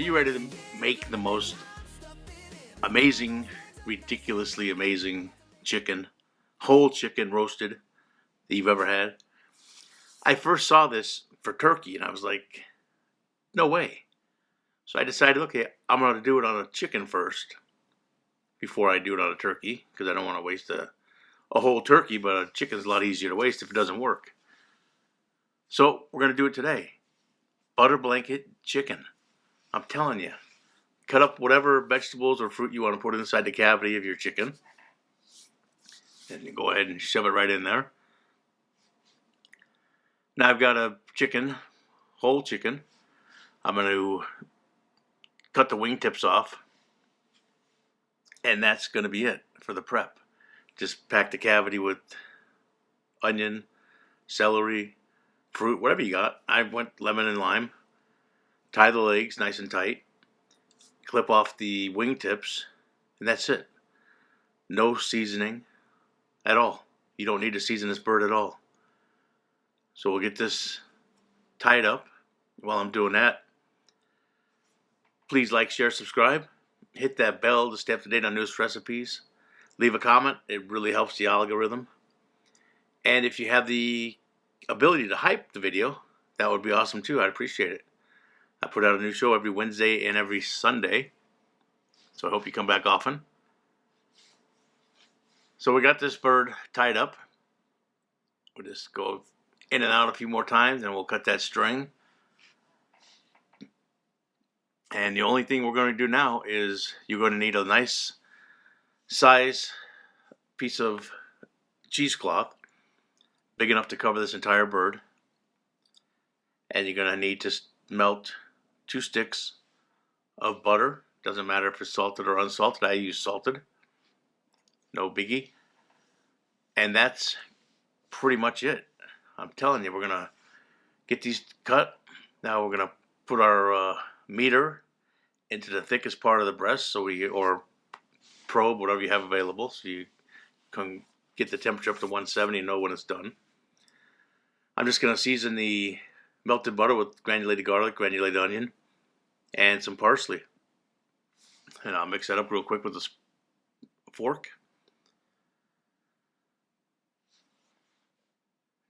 you ready to make the most amazing, ridiculously amazing chicken, whole chicken roasted that you've ever had? I first saw this for turkey and I was like, no way. So I decided, okay, I'm going to do it on a chicken first before I do it on a turkey, because I don't want to waste a whole turkey, but a chicken's a lot easier to waste if it doesn't work. So we're going to do it today. Butter blanket chicken. I'm telling you. Cut up whatever vegetables or fruit you want to put inside the cavity of your chicken. And you go ahead and shove it right in there. Now I've got a chicken, whole chicken. I'm going to cut the wingtips off. And that's going to be it for the prep. Just pack the cavity with onion, celery, fruit, whatever you got. I went lemon and lime. Tie the legs nice and tight. Clip off the wingtips, and that's it. No seasoning at all. You don't need to season this bird at all. So we'll get this tied up. While I'm doing that, please like, share, subscribe. Hit that bell to stay up to date on newest recipes. Leave a comment. It really helps the algorithm. And if you have the ability to hype the video, that would be awesome too. I'd appreciate it. I put out a new show every Wednesday and every Sunday. So I hope you come back often. So we got this bird tied up. We'll just go in and out a few more times and we'll cut that string. And the only thing we're going to do now is you're going to need a nice size piece of cheesecloth, big enough to cover this entire bird. And you're going to need to melt 2 sticks of butter. Doesn't matter if it's salted or unsalted. I use salted. No biggie. And that's pretty much it. I'm telling you, we're going to get these cut. Now we're going to put our meter into the thickest part of the breast, or probe, whatever you have available, so you can get the temperature up to 170 and know when it's done. I'm just going to season the melted butter with granulated garlic, granulated onion, and some parsley. And I'll mix that up real quick with a fork.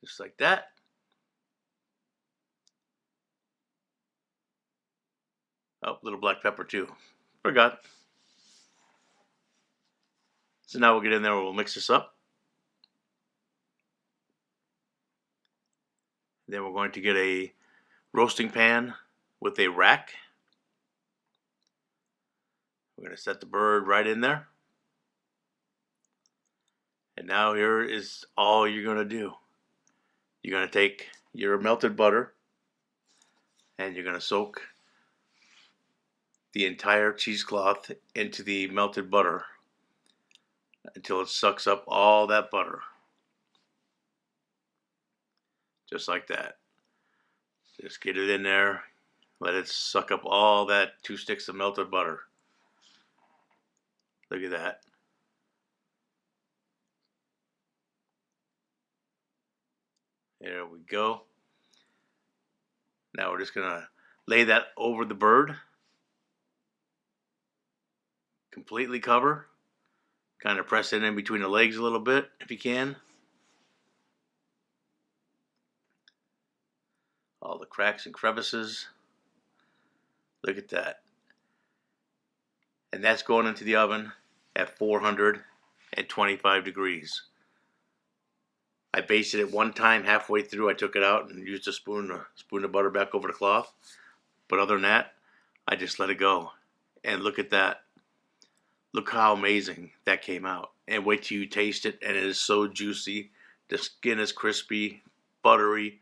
Just like that. Oh, a little black pepper too. Forgot. So now we'll get in there and we'll mix this up. Then we're going to get a roasting pan with a rack. We're going to set the bird right in there. And now here is all you're going to do. You're going to take your melted butter and you're going to soak the entire cheesecloth into the melted butter until it sucks up all that butter. Just like that. Just get it in there. Let it suck up all that 2 sticks of melted butter. Look at that. There we go. Now we're just going to lay that over the bird. Completely cover. Kind of press it in between the legs a little bit if you can. All the cracks and crevices. Look at that. And that's going into the oven at 425 degrees. I basted it one time halfway through. I took it out and used a spoon of butter back over the cloth. But other than that, I just let it go. And look at that. Look how amazing that came out. And wait till you taste it, and it is so juicy. The skin is crispy, buttery.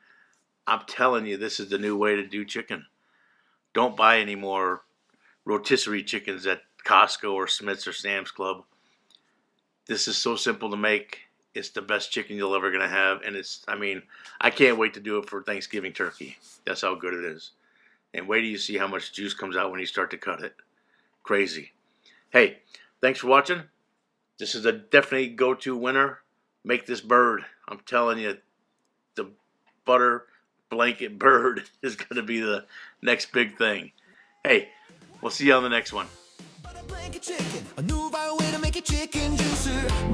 I'm telling you, this is the new way to do chicken. Don't buy any more rotisserie chickens at Costco or Smith's or Sam's Club. This is so simple to make. It's the best chicken you'll ever gonna have, and I can't wait to do it for Thanksgiving turkey. That's how good it is. And wait till you see how much juice comes out when you start to cut it. Crazy. Hey, thanks for watching. This is a definitely go-to winner. Make this bird. I'm telling you, the butter blanket bird is going to be the next big thing. Hey, We'll see you on the next one. Blanket chicken, a new viral way to make your chicken juicer.